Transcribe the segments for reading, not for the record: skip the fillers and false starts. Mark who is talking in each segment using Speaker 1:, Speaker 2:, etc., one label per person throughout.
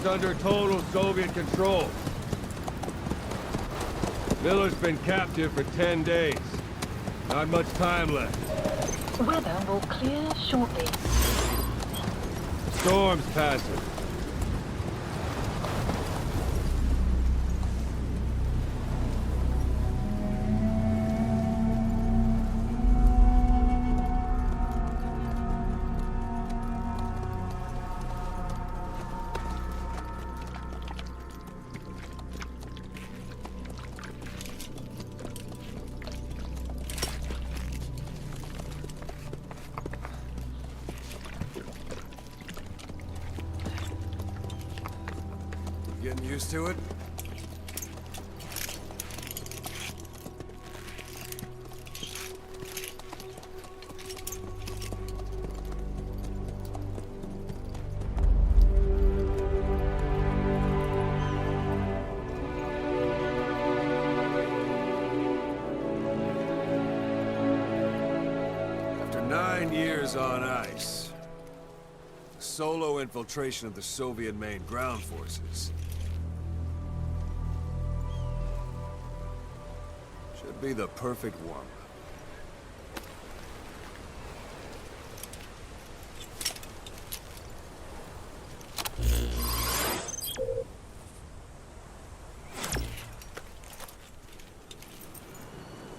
Speaker 1: is under total Soviet control. Miller's been captive for 10 days. Not much time left.
Speaker 2: Weather will clear shortly.
Speaker 1: Storm's passing.
Speaker 3: Getting used to it? After 9 years on ice, solo infiltration of the Soviet main ground forces. Should be the perfect warm-up.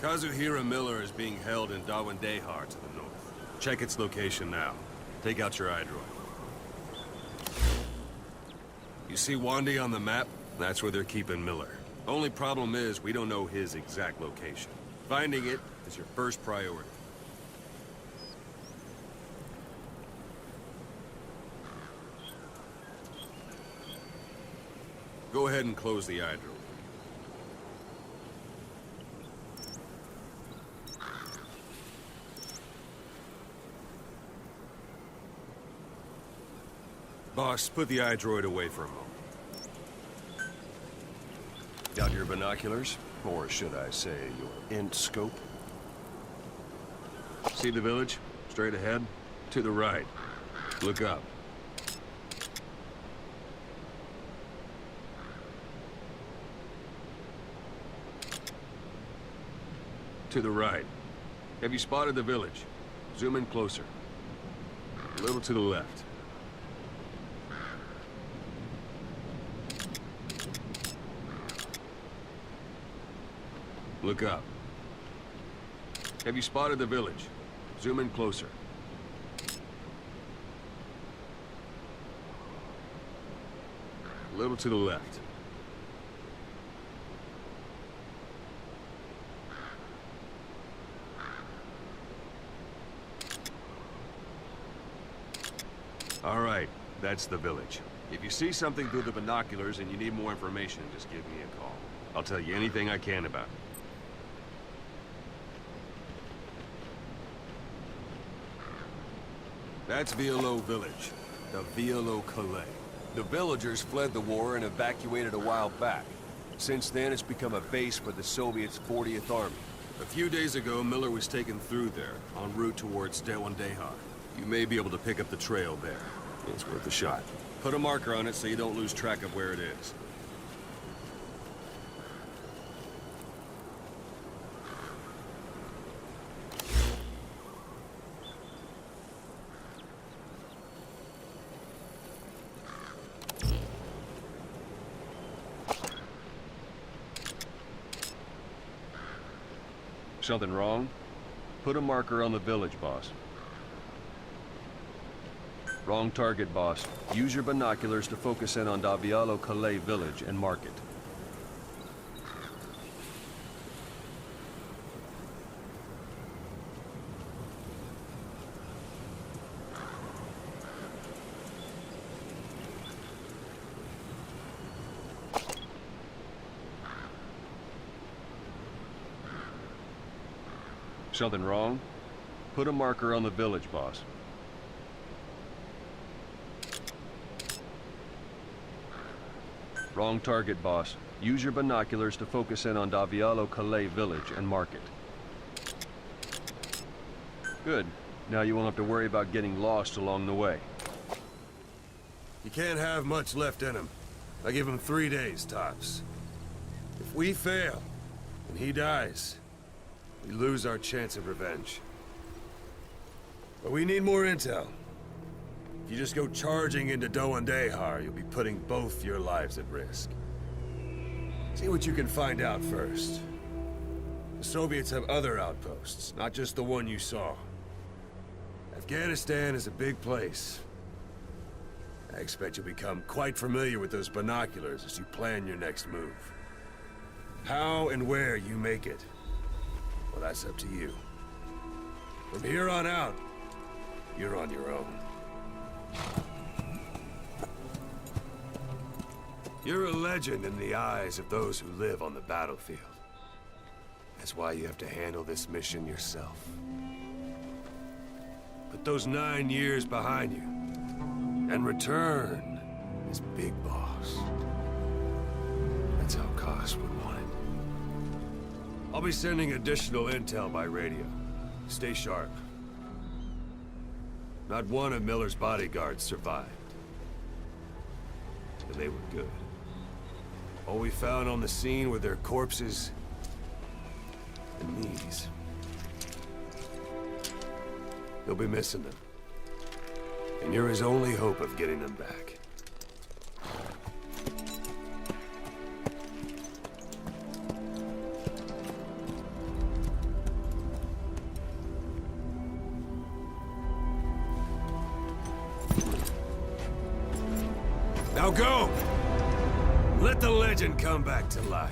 Speaker 3: Kazuhira Miller is being held in Dawandehar to the north. Check its location now. Take out your iDroid. You see Wandy on the map? That's where they're keeping Miller. Only problem is, we don't know his exact location. Finding it is your first priority. Go ahead and close the iDroid. Boss, put the iDroid away for a moment. Got your binoculars? Or should I say, your int scope? See the village? Straight ahead? To the right. Look up. To the right. Have you spotted the village? Zoom in closer. A little to the left. Look up. Have you spotted the village? Zoom in closer. A little to the left. All right, that's the village. If you see something through the binoculars and you need more information, just give me a call. I'll tell you anything I can about it. That's Violo Village, the Violo Calais. The villagers fled the war and evacuated a while back. Since then, it's become a base for the Soviets' 40th Army. A few days ago, Miller was taken through there, en route towards Dawandehar. You may be able to pick up the trail there. It's worth a shot. Put a marker on it so you don't lose track of where it is. Something wrong? Put a marker on the village, boss. Wrong target, boss. Use your binoculars to focus in on Violo Calais village and mark it. Something wrong? Put a marker on the village, boss. Wrong target, boss. Use your binoculars to focus in on Violo Calais village and mark it. Good. Now you won't have to worry about getting lost along the way. You can't have much left in him. I give him 3 days, tops. If we fail, and he dies, we lose our chance of revenge. But we need more intel. If you just go charging into Doandehar, you'll be putting both your lives at risk. See what you can find out first. The Soviets have other outposts, not just the one you saw. Afghanistan is a big place. I expect you'll become quite familiar with those binoculars as you plan your next move. How and where you make it, well, that's up to you. From here on out, you're on your own. You're a legend in the eyes of those who live on the battlefield. That's why you have to handle this mission yourself. Put those 9 years behind you, and return as Big Boss. That's how Koss would want it. I'll be sending additional intel by radio. Stay sharp. Not one of Miller's bodyguards survived. And they were good. All we found on the scene were their corpses and knees. You'll be missing them. And you're his only hope of getting them back. Now go! Let the legend come back to life.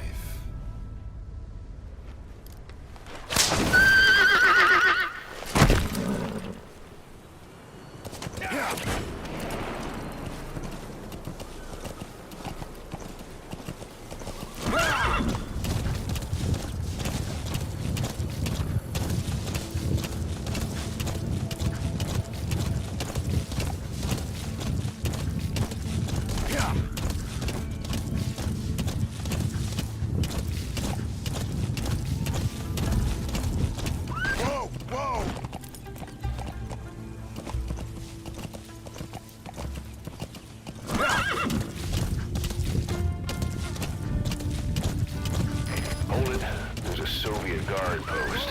Speaker 3: Guard post.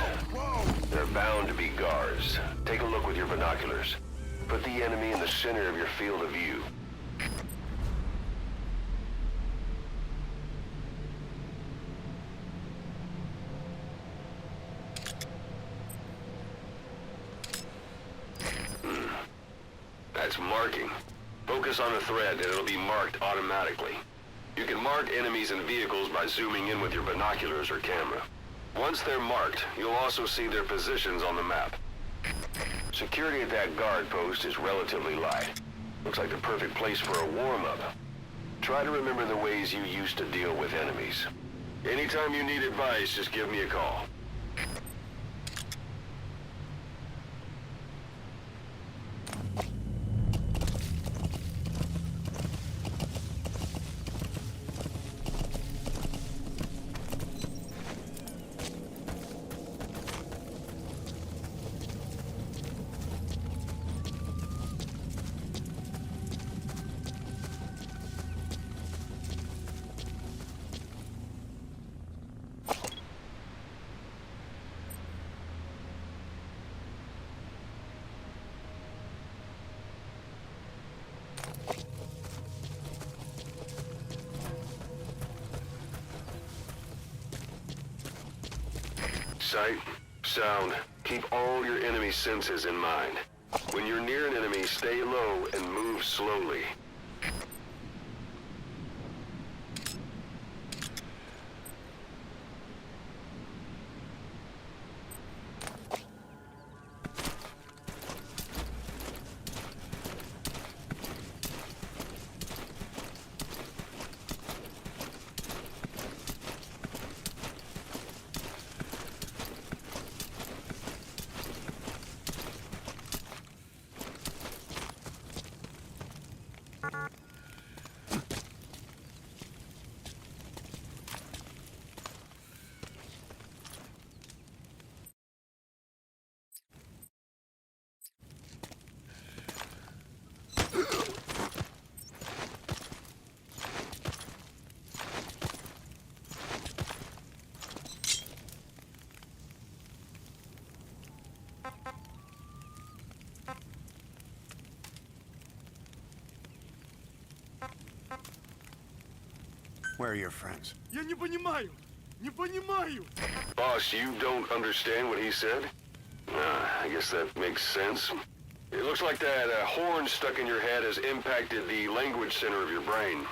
Speaker 3: They're bound to be guards. Take a look with your binoculars. Put the enemy in the center of your field of view. That's marking. Focus on a thread and it'll be marked automatically. You can mark enemies and vehicles by zooming in with your binoculars or camera. Once they're marked, you'll also see their positions on the map. Security at that guard post is relatively light. Looks like the perfect place for a warm-up. Try to remember the ways you used to deal with enemies. Anytime you need advice, just give me a call. Sight, sound, keep all your enemy senses in mind. When you're near an enemy, stay low and move slowly.
Speaker 4: Where are your friends?
Speaker 1: Я не понимаю! Не понимаю!
Speaker 5: Boss, you don't understand what he said? I guess that makes sense. It looks like that horn stuck in your head has impacted the language center of your brain.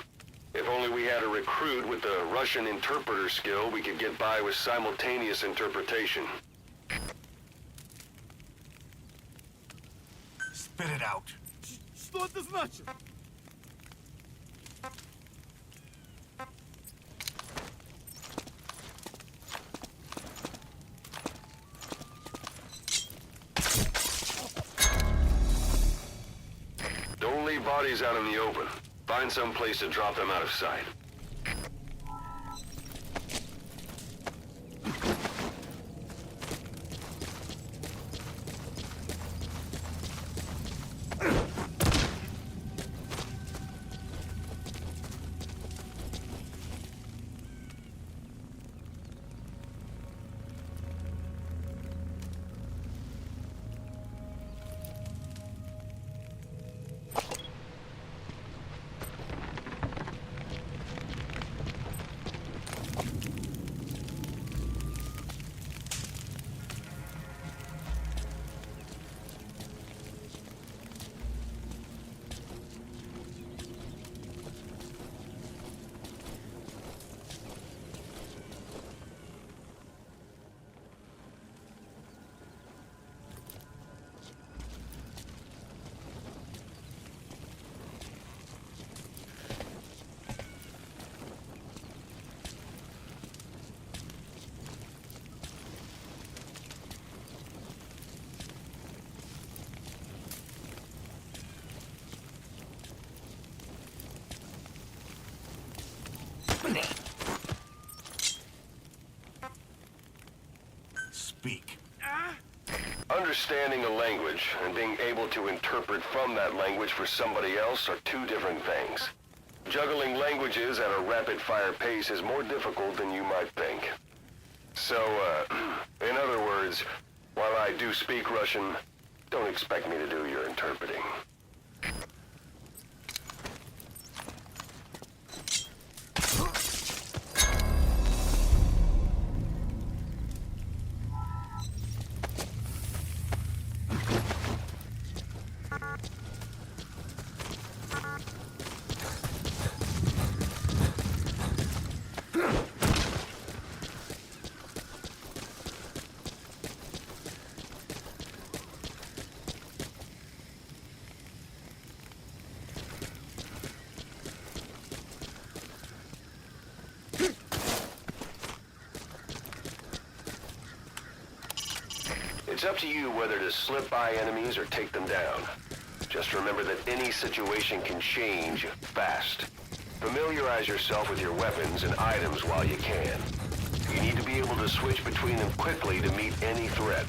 Speaker 5: If only we had a recruit with the Russian interpreter skill, we could get by with simultaneous interpretation.
Speaker 4: Spit it out.
Speaker 1: Что это значит?
Speaker 5: Don't leave bodies out in the open. Find some place to drop them out of sight.
Speaker 4: Speak.
Speaker 5: Understanding a language and being able to interpret from that language for somebody else are two different things. Juggling languages at a rapid-fire pace is more difficult than you might think. So, in other words, while I do speak Russian, don't expect me to do your interpreting. It's up to you whether to slip by enemies or take them down. Just remember that any situation can change fast. Familiarize yourself with your weapons and items while you can. You need to be able to switch between them quickly to meet any threat.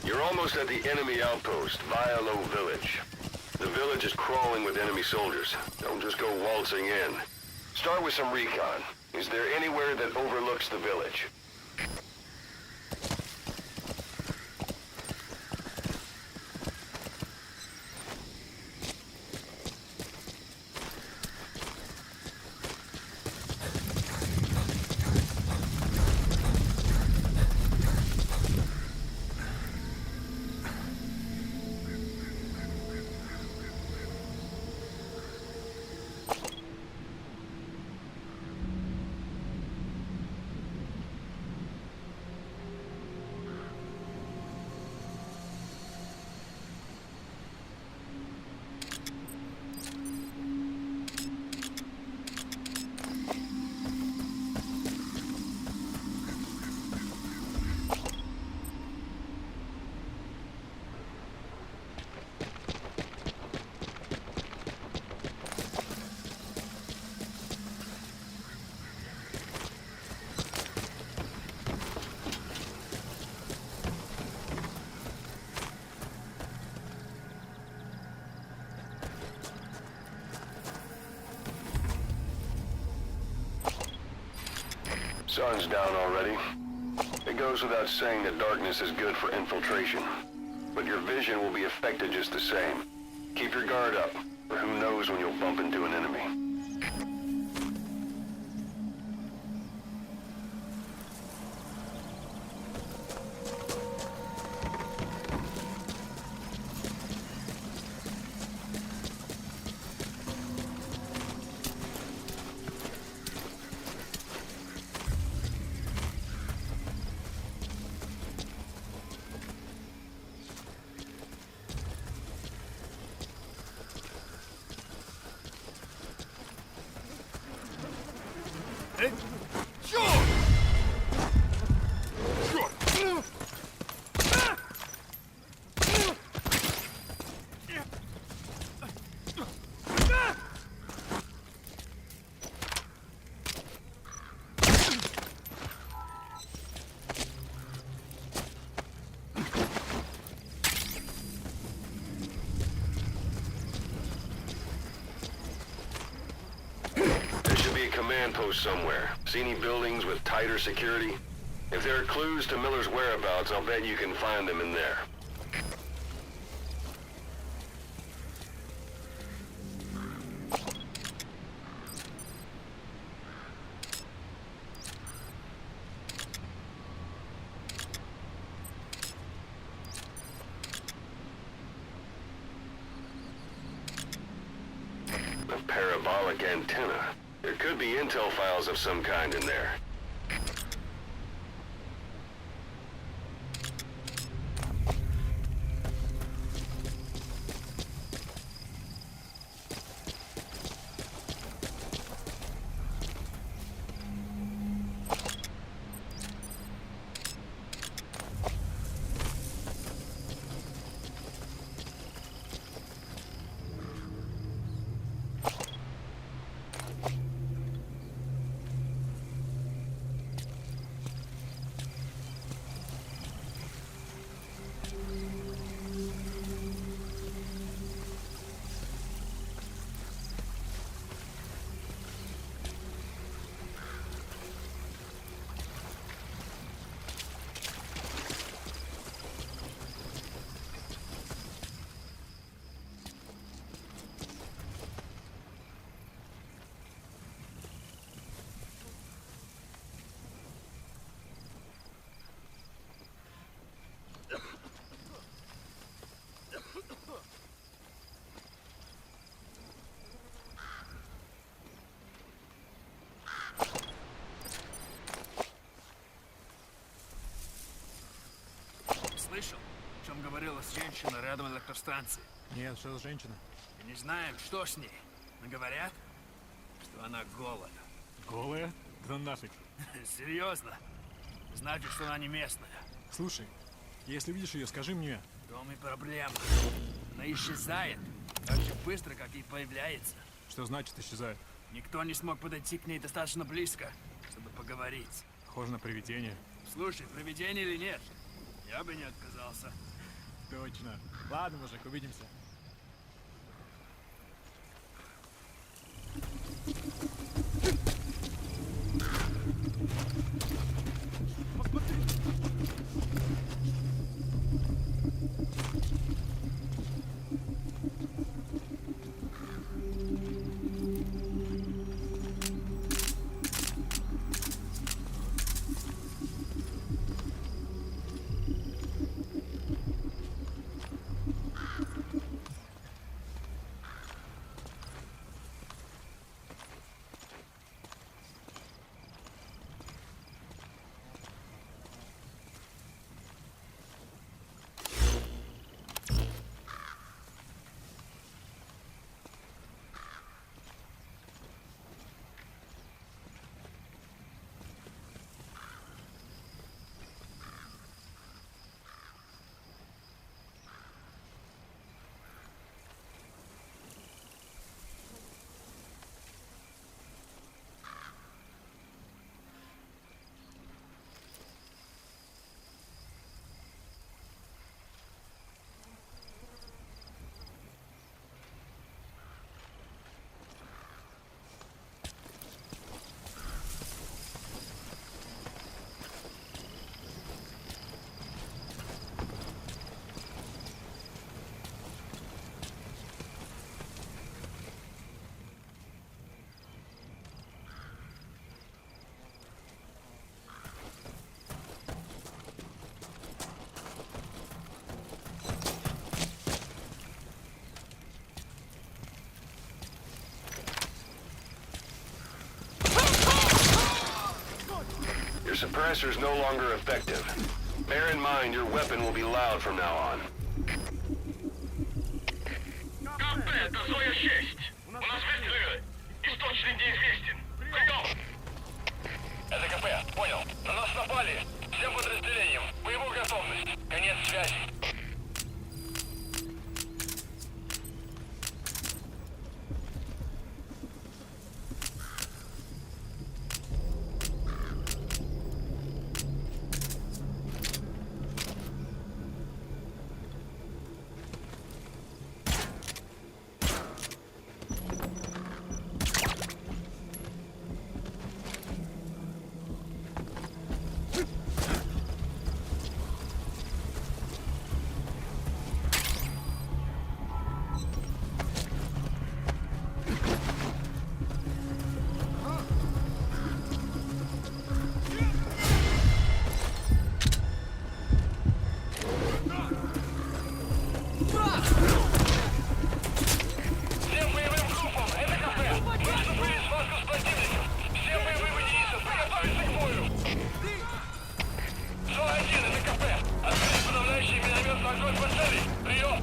Speaker 5: You're almost at the enemy outpost, Valeu village. The village is crawling with enemy soldiers. Don't just go waltzing in. Start with some recon. Is there anywhere that overlooks the village? Sun's down already. It goes without saying that darkness is good for infiltration. But your vision will be affected just the same. Keep your guard up, or who knows when you'll bump into an enemy. Command post somewhere. See any buildings with tighter security? If there are clues to Miller's whereabouts, I'll bet you can find them in there. A parabolic antenna. There could be intel files of some kind in there.
Speaker 6: Слышал, о чем говорила женщина рядом от электростанции?
Speaker 7: Нет, что за женщина?
Speaker 6: И не знаем, что с ней. Но говорят, что она голая.
Speaker 7: Голая? Да нафиг.
Speaker 6: Серьезно? Значит, что она не местная.
Speaker 7: Слушай, если видишь ее, скажи мне.
Speaker 6: В том и проблема. Она исчезает так же быстро, как и появляется.
Speaker 7: Что значит исчезает?
Speaker 6: Никто не смог подойти к ней достаточно близко, чтобы поговорить.
Speaker 7: Похоже на привидение.
Speaker 6: Слушай, привидение или нет, я бы не отказался.
Speaker 7: Точно. Ладно, мужик, увидимся.
Speaker 5: suppressor's no longer effective. Bear in mind your weapon will be loud from now on.
Speaker 8: КП, это Зоя 6. У нас выстрелы. Источник неизвестен. Прием! Это КП, понял. На нас напали. Всем подразделениям. Боевую готовность. Конец связи. Всем боевым группам, это КП. Мы вступили в схватку с противником. Всем боевым единицам приготовиться к бою. ЗО-1, это КП. Открыть подавляющий минометный огонь по цели. Прием.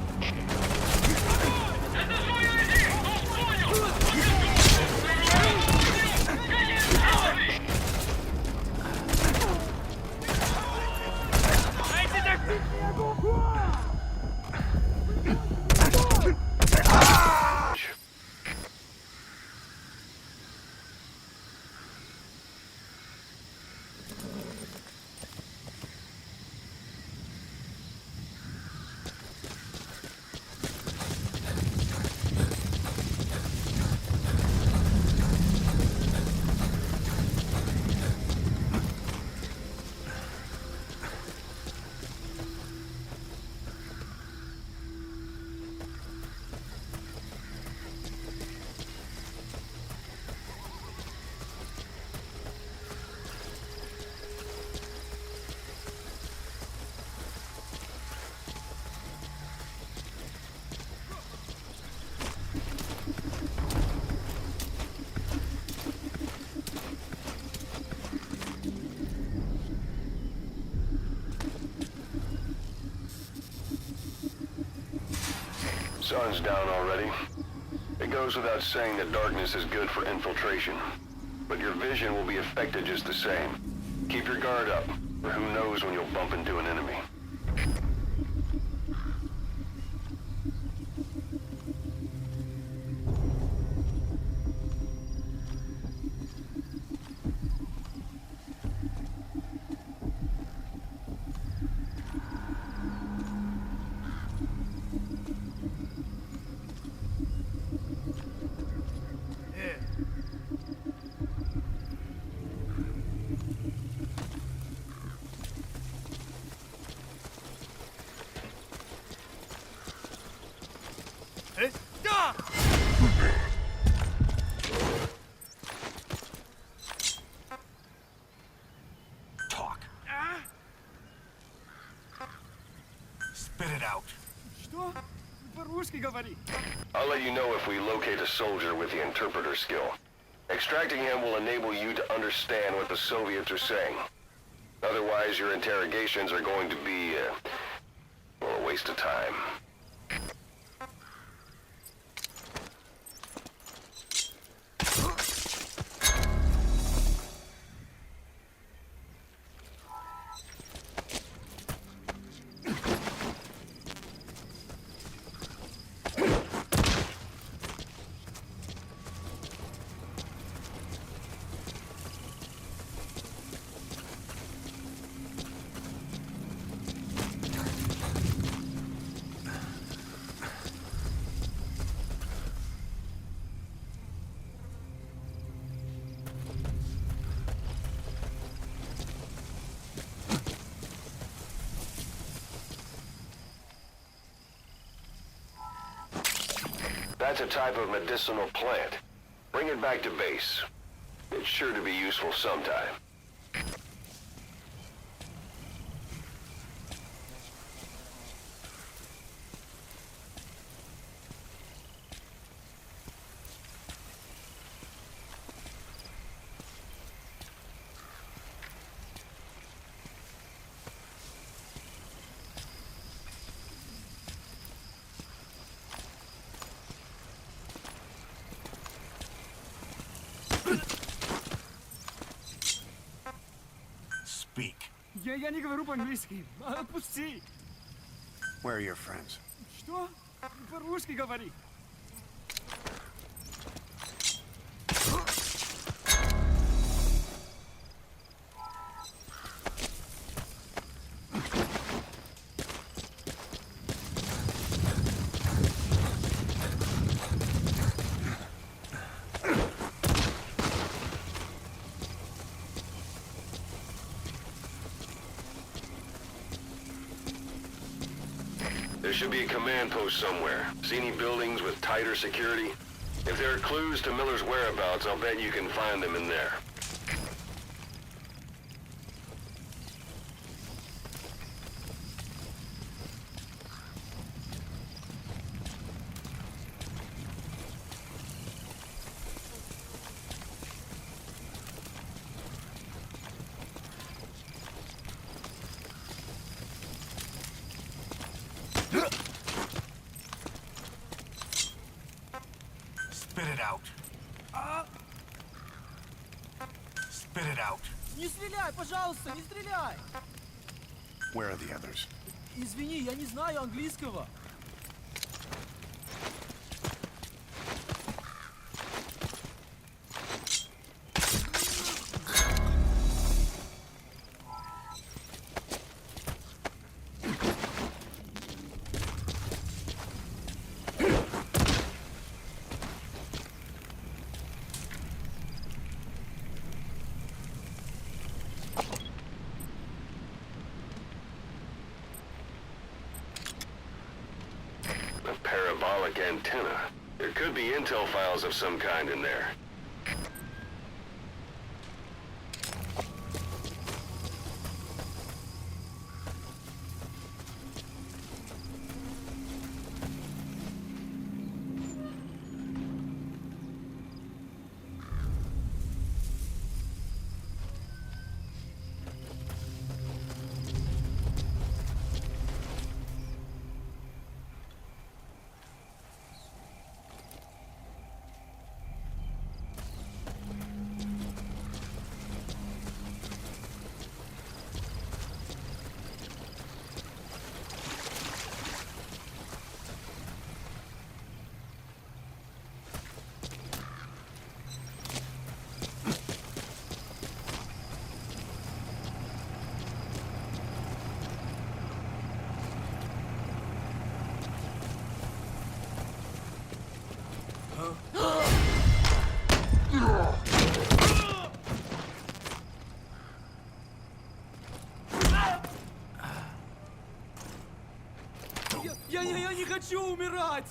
Speaker 8: Это ЗО-1! Понял! Конец связи! Дайте так
Speaker 5: Sun's down already. It goes without saying that darkness is good for infiltration. But your vision will be affected just the same. Keep your guard up, or who knows when you'll bump into an enemy.
Speaker 4: Talk. Spit it out.
Speaker 7: Что? По-русски говори.
Speaker 5: I'll let you know if we locate a soldier with the interpreter skill. Extracting him will enable you to understand what the Soviets are saying. Otherwise, your interrogations are going to be, well, a waste of time. That's a type of medicinal plant. Bring it back to base. It's sure to be useful sometime.
Speaker 7: Я не говорю по-английски. Отпусти.
Speaker 4: Where are your friends?
Speaker 7: Что? По-русски говори.
Speaker 5: There should be a command post somewhere. See any buildings with tighter security? If there are clues to Miller's whereabouts, I'll bet you can find them in there.
Speaker 4: Spit it out. Spit it out.
Speaker 6: Не стреляй, пожалуйста, не стреляй!
Speaker 4: Where are the others?
Speaker 6: Извини, я не знаю английского.
Speaker 5: A parabolic antenna. There could be intel files of some kind in there.
Speaker 6: Я не хочу умирать!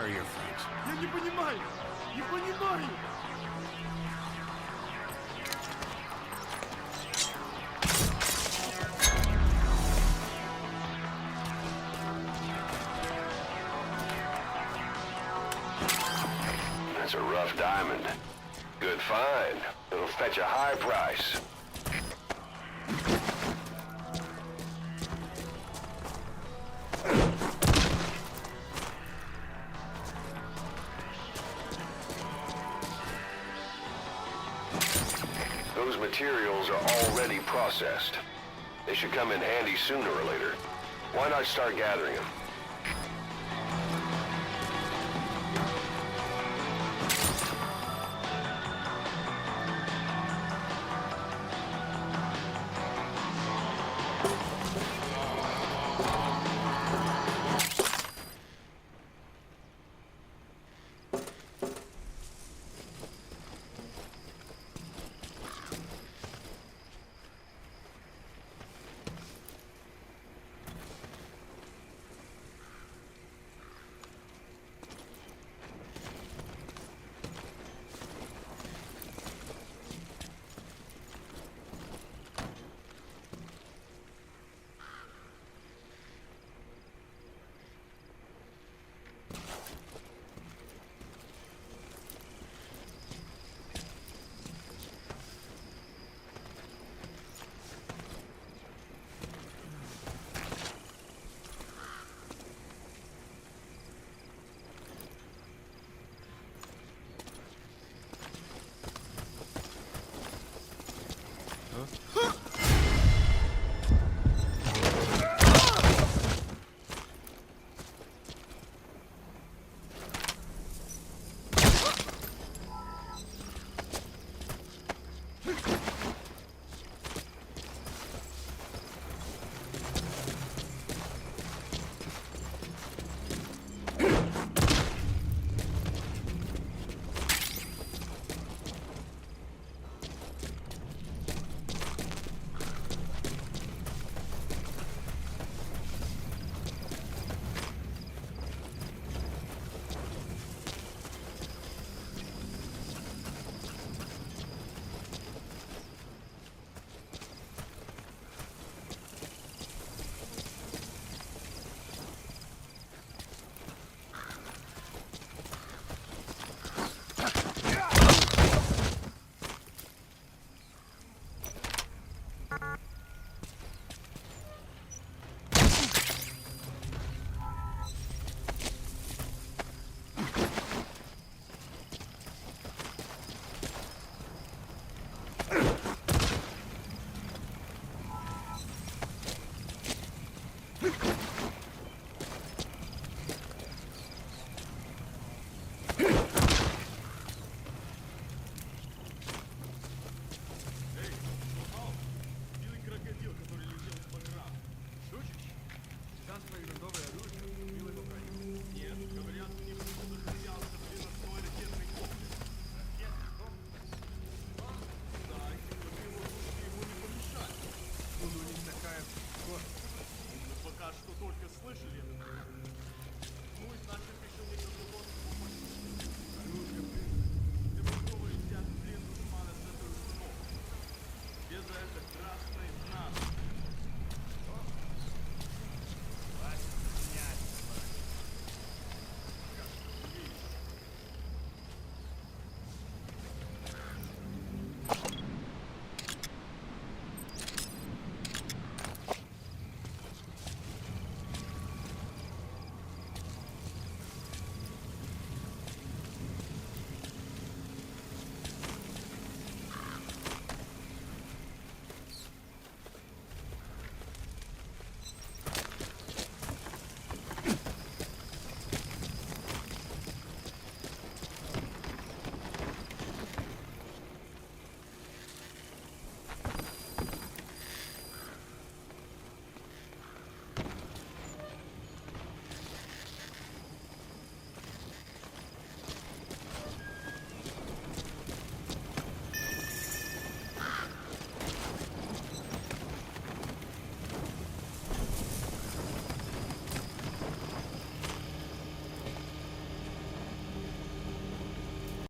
Speaker 4: Where are your friends?
Speaker 7: Я не понимаю! Не понимаю!
Speaker 5: That's a rough diamond. Good find. It'll fetch a high price. Those materials are already processed. They should come in handy sooner or later. Why not start gathering them?
Speaker 9: Пока что только слышали,